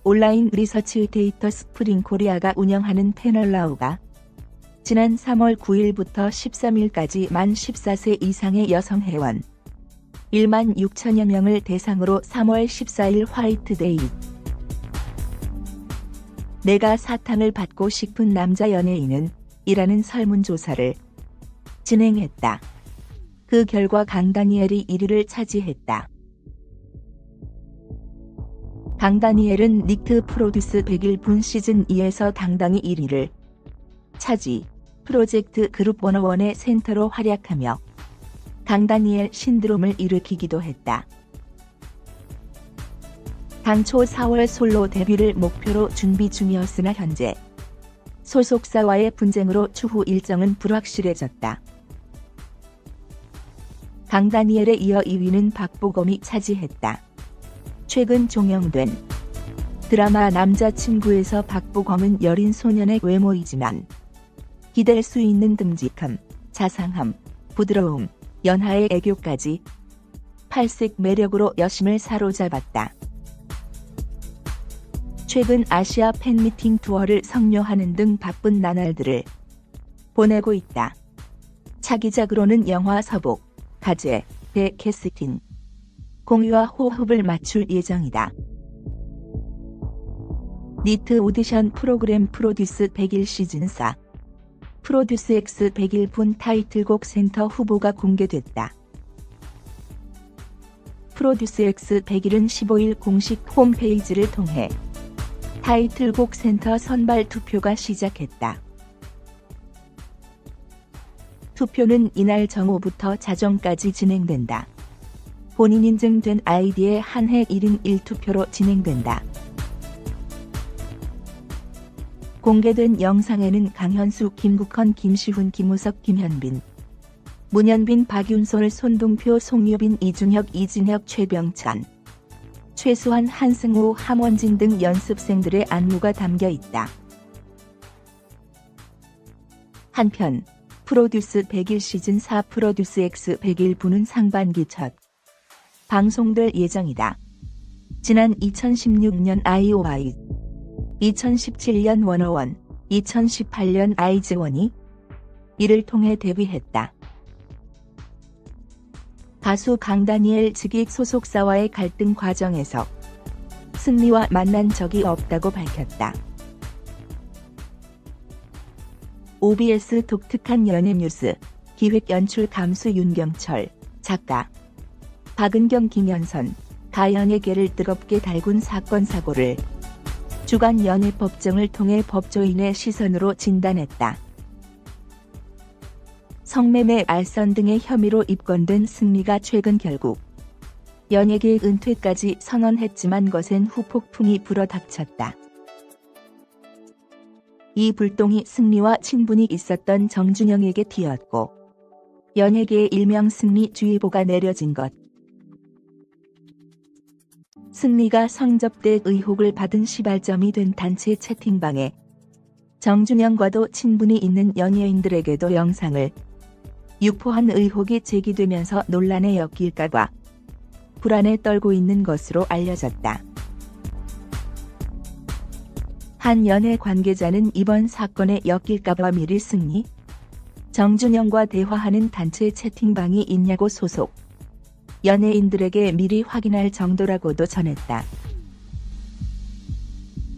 온라인 리서치 데이터 스프링 코리아가 운영하는 패널라우가 지난 3월 9일부터 13일까지 만 14세 이상의 여성 회원 1만 6천여 명을 대상으로 3월 14일 화이트데이 내가 사탕을 받고 싶은 남자 연예인은? 이라는 설문조사를 진행했다. 그 결과 강다니엘이 1위를 차지했다. 강다니엘은 니트 프로듀스 101분 시즌2에서 당당히 1위를 차지, 프로젝트 그룹 101의 센터로 활약하며 강다니엘 신드롬을 일으키기도 했다. 당초 4월 솔로 데뷔를 목표로 준비 중이었으나 현재 소속사와의 분쟁으로 추후 일정은 불확실해졌다. 강다니엘에 이어 2위는 박보검이 차지했다. 최근 종영된 드라마 남자친구에서 박보검은 여린 소년의 외모이지만 기댈 수 있는 듬직함, 자상함, 부드러움, 연하의 애교까지 팔색 매력으로 여심을 사로잡았다. 최근 아시아 팬미팅 투어를 성료하는 등 바쁜 나날들을 보내고 있다. 차기작으로는 영화 서복, 가제, 대 캐스팅, 공유와 호흡을 맞출 예정이다. 니트 오디션 프로그램 프로듀스 101 시즌4 프로듀스 X 101분 타이틀곡 센터 후보가 공개됐다. 프로듀스 X 101은 15일 공식 홈페이지를 통해 타이틀곡 센터 선발 투표가 시작했다. 투표는 이날 정오부터 자정까지 진행된다. 본인 인증된 아이디에 한해 1인 1투표로 진행된다. 공개된 영상에는 강현수, 김국헌, 김시훈, 김우석, 김현빈, 문현빈, 박윤솔, 손동표, 송유빈, 이준혁, 이진혁, 최병찬, 최수환, 한승우, 함원진 등 연습생들의 안무가 담겨 있다. 한편 프로듀스 101 시즌4 프로듀스 X 101부는 상반기 첫 방송될 예정이다. 지난 2016년 아이오아이, 2017년 워너원, 2018년 아이즈원이 이를 통해 데뷔했다. 가수 강다니엘 측이 소속사와의 갈등 과정에서 승리와 만난 적이 없다고 밝혔다. OBS 독특한 연예 뉴스, 기획 연출 감수 윤경철, 작가 박은경, 김현선, 가연에게를 뜨겁게 달군 사건 사고를 주간 연예법정을 통해 법조인의 시선으로 진단했다. 성매매, 알선 등의 혐의로 입건된 승리가 최근 결국 연예계 은퇴까지 선언했지만 거센 후폭풍이 불어닥쳤다. 이 불똥이 승리와 친분이 있었던 정준영에게 튀었고 연예계의 일명 승리주의보가 내려진 것. 승리가 성접대 의혹을 받은 시발점이 된 단체 채팅방에 정준영과도 친분이 있는 연예인들에게도 영상을 유포한 의혹이 제기되면서 논란에 엮일까봐 불안에 떨고 있는 것으로 알려졌다. 한 연예 관계자는 이번 사건에 엮일까봐 미리 승리, 정준영과 대화하는 단체 채팅방이 있냐고 소속 연예인들에게 미리 확인할 정도라고도 전했다.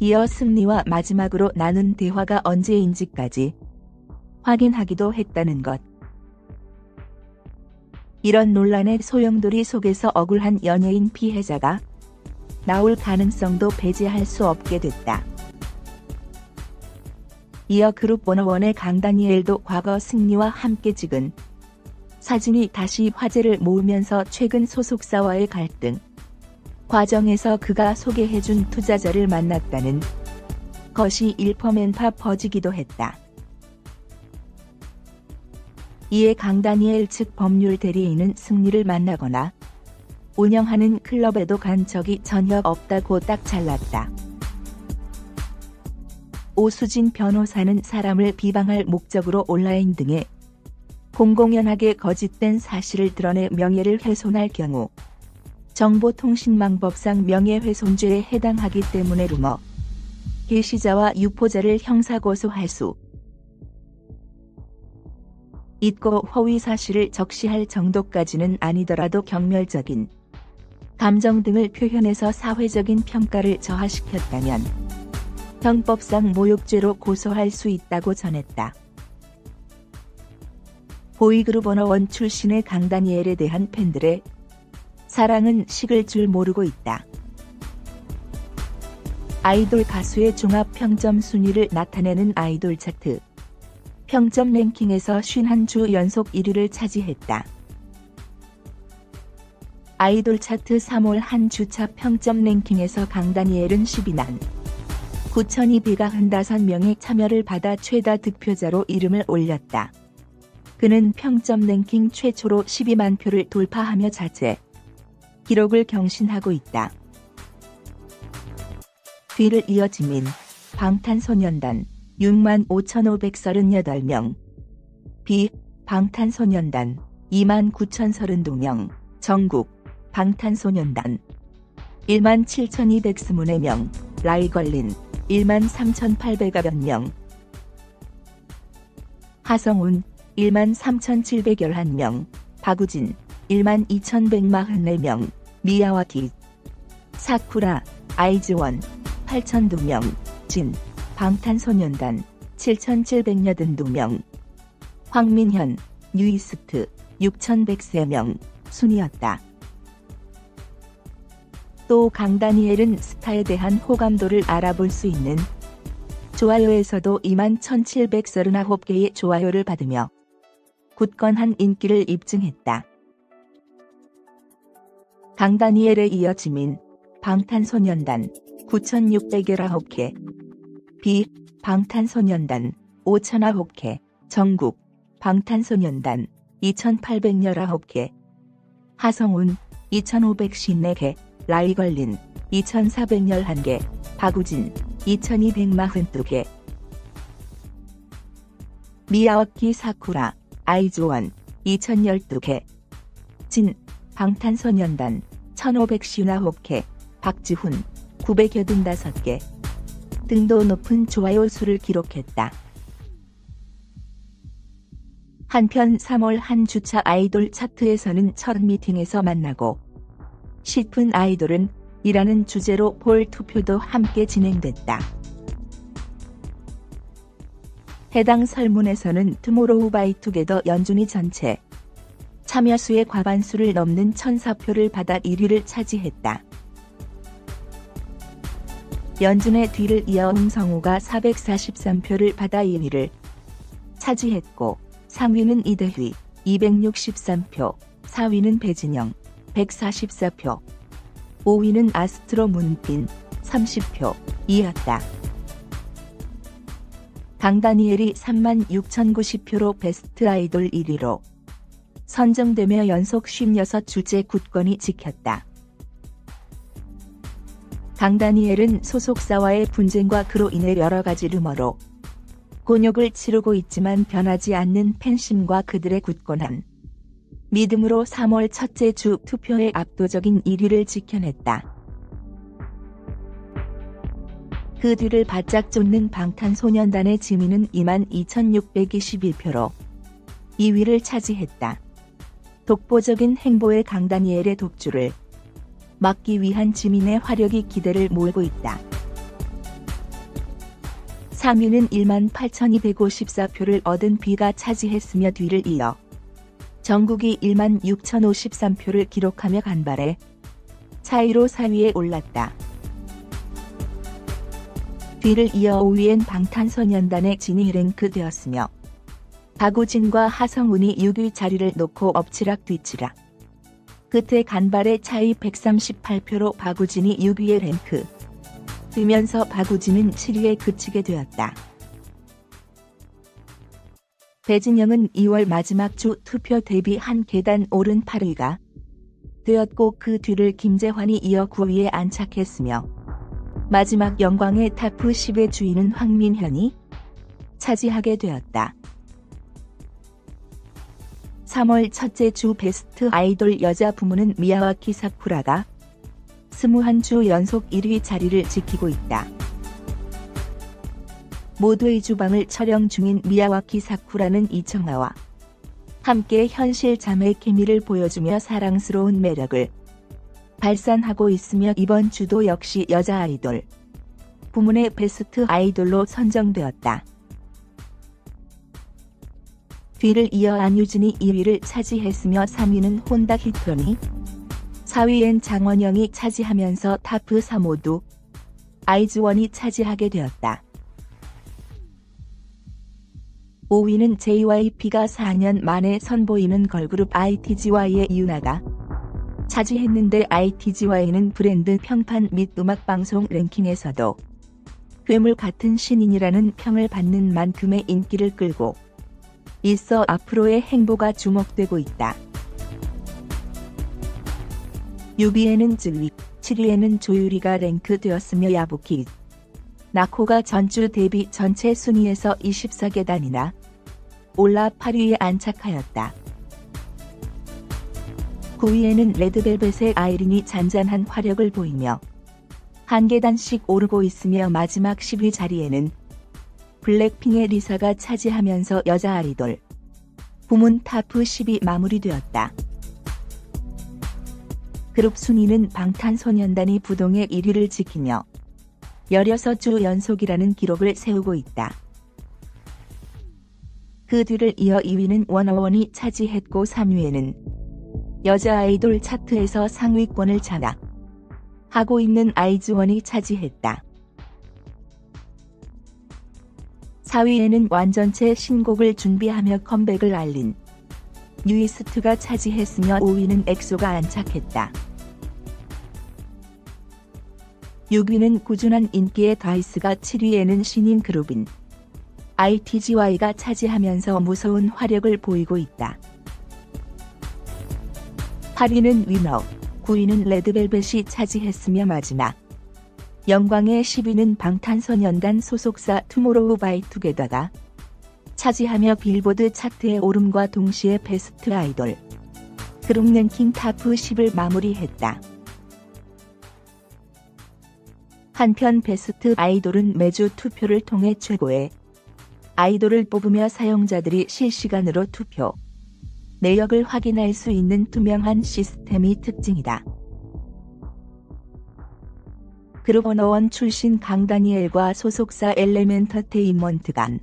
이어 승리와 마지막으로 나눈 대화가 언제인지까지 확인하기도 했다는 것. 이런 논란의 소용돌이 속에서 억울한 연예인 피해자가 나올 가능성도 배제할 수 없게 됐다. 이어 그룹 101의 강다니엘도 과거 승리와 함께 찍은 사진이 다시 화제를 모으면서 최근 소속사와의 갈등 과정에서 그가 소개해준 투자자를 만났다는 것이 일퍼맨파 퍼지기도 했다. 이에 강다니엘 측 법률 대리인은 승리를 만나거나 운영하는 클럽에도 간 적이 전혀 없다고 딱 잘랐다. 오수진 변호사는 사람을 비방할 목적으로 온라인 등에 공공연하게 거짓된 사실을 드러내 명예를 훼손할 경우 정보통신망법상 명예훼손죄에 해당하기 때문에 루머, 게시자와 유포자를 형사고소할 수 있고 허위 사실을 적시할 정도까지는 아니더라도 경멸적인 감정 등을 표현해서 사회적인 평가를 저하시켰다면 형법상 모욕죄로 고소할 수 있다고 전했다. 보이그룹 오너1 출신의 강다니엘에 대한 팬들의 사랑은 식을 줄 모르고 있다. 아이돌 가수의 종합 평점 순위를 나타내는 아이돌 차트 평점 랭킹에서 51주 연속 1위를 차지했다. 아이돌 차트 3월 한 주차 평점 랭킹에서 강다니엘은 12만 9,295명의 참여를 받아 최다 득표자로 이름을 올렸다. 그는 평점 랭킹 최초로 12만 표를 돌파하며 자체 기록을 경신하고 있다. 뒤를 이어 지민, 방탄소년단 65,538명, 비, 방탄소년단 29,032명, 정국, 방탄소년단 17,224명, 라이걸린 13,800여 하성운 13,711명, 박우진 12,144명, 미야와키, 사쿠라, 아이즈원 8,002명, 진, 방탄소년단 7,782명, 황민현, 뉴이스트 6,103명 순이었다. 또 강다니엘은 스타에 대한 호감도를 알아볼 수 있는 좋아요에서도 21,739개의 좋아요를 받으며 굳건한 인기를 입증했다. 강다니엘에 이어 지민, 방탄소년단 9,619개, 비, 방탄소년단 5,009개, 정국, 방탄소년단 2,819개, 하성운 2,554개, 라이걸린 2,411개, 박우진 2,242개, 미야와키 사쿠라, 아이즈원 2,012개, 진, 방탄소년단 1,559개, 박지훈 985개 등도 높은 좋아요 수를 기록했다. 한편 3월 한 주차 아이돌 차트에서는 첫 미팅에서 만나고 싶은 아이돌은 이라는 주제로 볼 투표도 함께 진행됐다. 해당 설문에서는 투모로우바이투게더 연준이 전체 참여수의 과반수를 넘는 1,004표를 받아 1위를 차지했다. 연준의 뒤를 이어 홍성우가 443표를 받아 2위를 차지했고 3위는 이대휘 263표, 4위는 배진영 144표, 5위는 아스트로 문빈 30표이었다. 강다니엘이 36,090표로 베스트 아이돌 1위로 선정되며 연속 56주째 굳건히 지켰다. 강다니엘은 소속사와의 분쟁과 그로 인해 여러 가지 루머로 곤욕을 치르고 있지만 변하지 않는 팬심과 그들의 굳건한 믿음으로 3월 첫째 주 투표의 압도적인 1위를 지켜냈다. 그 뒤를 바짝 쫓는 방탄소년단의 지민은 22,621표로 2위를 차지했다. 독보적인 행보의 강다니엘의 독주를 막기 위한 지민의 화력이 기대를 모으고 있다. 3위는 18,254표를 얻은 비가 차지했으며 뒤를 이어 정국이 16,053표를 기록하며 간발의 차이로 4위에 올랐다. 뒤를 이어 5위엔 방탄소년단의 진이 랭크되었으며 박우진과 하성운이 6위 자리를 놓고 엎치락 뒤치락. 끝에 간발의 차이 138표로 박우진이 6위에 랭크 되면서 박우진은 7위에 그치게 되었다. 배진영은 2월 마지막 주 투표 대비 한 계단 오른 8위가 되었고 그 뒤를 김재환이 이어 9위에 안착했으며 마지막 영광의 타프 10의 주인은 황민현이 차지하게 되었다. 3월 첫째 주 베스트 아이돌 여자 부문은 미야와키 사쿠라가 21주 연속 1위 자리를 지키고 있다. 모두의 주방을 촬영 중인 미야와키 사쿠라는 이청아와 함께 현실 자매 케미를 보여주며 사랑스러운 매력을 발산하고 있으며 이번 주도 역시 여자 아이돌 부문의 베스트 아이돌로 선정되었다. 뒤를 이어 안유진이 2위를 차지했으며 3위는 혼다 히토니, 4위엔 장원영이 차지하면서 탑 4 모두 아이즈원이 차지하게 되었다. 5위는 JYP가 4년 만에 선보이는 걸그룹 ITZY의 유나가 차지했는데 ITZY는 브랜드 평판 및 음악방송 랭킹에서도 괴물 같은 신인이라는 평을 받는 만큼의 인기를 끌고 있어 앞으로의 행보가 주목되고 있다. 6위에는 쯔위, 7위에는 조유리가 랭크되었으며 야부키, 나코가 전주 데뷔 전체 순위에서 24계단이나 올라 8위에 안착하였다. 9위에는 레드벨벳의 아이린이 잔잔한 화력을 보이며 한 계단씩 오르고 있으며 마지막 10위 자리에는 블랙핑의 리사가 차지하면서 여자 아이돌 부문 탑 10이 마무리되었다. 그룹 순위는 방탄소년단이 부동의 1위를 지키며 16주 연속이라는 기록을 세우고 있다. 그 뒤를 이어 2위는 워너원이 차지했고 3위에는 여자 아이돌 차트에서 상위권을 장악하고 있는 아이즈원이 차지했다. 4위에는 완전체 신곡을 준비하며 컴백을 알린 뉴이스트가 차지했으며 5위는 엑소가 안착했다. 6위는 꾸준한 인기의 다이스가 7위에는 신인 그룹인 ITZY가 차지하면서 무서운 화력을 보이고 있다. 8위는 위너, 9위는 레드벨벳이 차지했으며 마지막 영광의 10위는 방탄소년단 소속사 투모로우바이투게더가 차지하며 빌보드 차트의 오름과 동시에 베스트 아이돌 그룹 랭킹 탑 10을 마무리했다. 한편 베스트 아이돌은 매주 투표를 통해 최고의 아이돌을 뽑으며 사용자들이 실시간으로 투표 내역을 확인할 수 있는 투명한 시스템이 특징이다. 그룹 워너원 출신 강다니엘과 소속사 엘레멘터테인먼트 간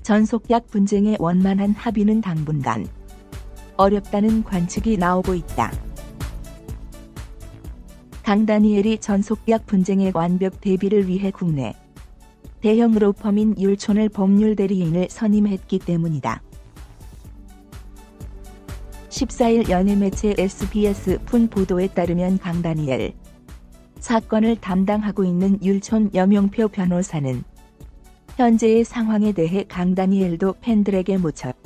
전속약 분쟁의 원만한 합의는 당분간 어렵다는 관측이 나오고 있다. 강다니엘이 전속약 분쟁의 완벽 대비를 위해 국내 대형 로펌인 율촌을 법률 대리인을 선임했기 때문이다. 14일 연예매체 SBS-푼 보도에 따르면 강다니엘 사건을 담당하고 있는 율촌 여명표 변호사는 현재의 상황에 대해 강다니엘도 팬들에게 무척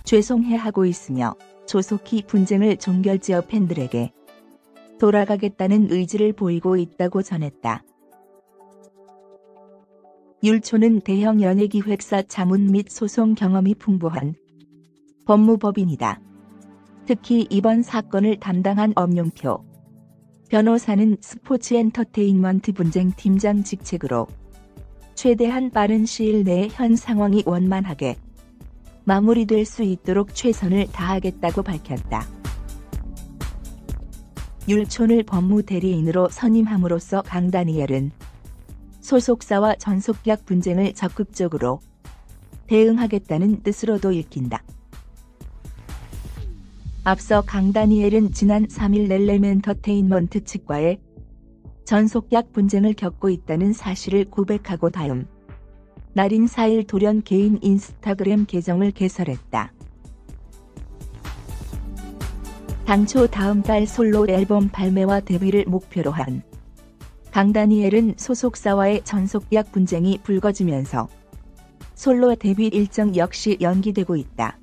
죄송해하고 있으며 조속히 분쟁을 종결지어 팬들에게 돌아가겠다는 의지를 보이고 있다고 전했다. 율촌은 대형 연예기획사 자문 및 소송 경험이 풍부한 법무법인이다. 특히 이번 사건을 담당한 엄용표 변호사는 스포츠 엔터테인먼트 분쟁 팀장 직책으로 최대한 빠른 시일 내에 현 상황이 원만하게 마무리될 수 있도록 최선을 다하겠다고 밝혔다. 율촌을 법무대리인으로 선임함으로써 강다니엘은 소속사와 전속약 분쟁을 적극적으로 대응하겠다는 뜻으로도 읽힌다. 앞서 강다니엘은 지난 3일 엘레멘터테인먼트 측과의 전속약 분쟁을 겪고 있다는 사실을 고백하고 다음 날인 4일 돌연 개인 인스타그램 계정을 개설했다. 당초 다음 달 솔로 앨범 발매와 데뷔를 목표로 한 강다니엘은 소속사와의 전속약 분쟁이 불거지면서 솔로 데뷔 일정 역시 연기되고 있다.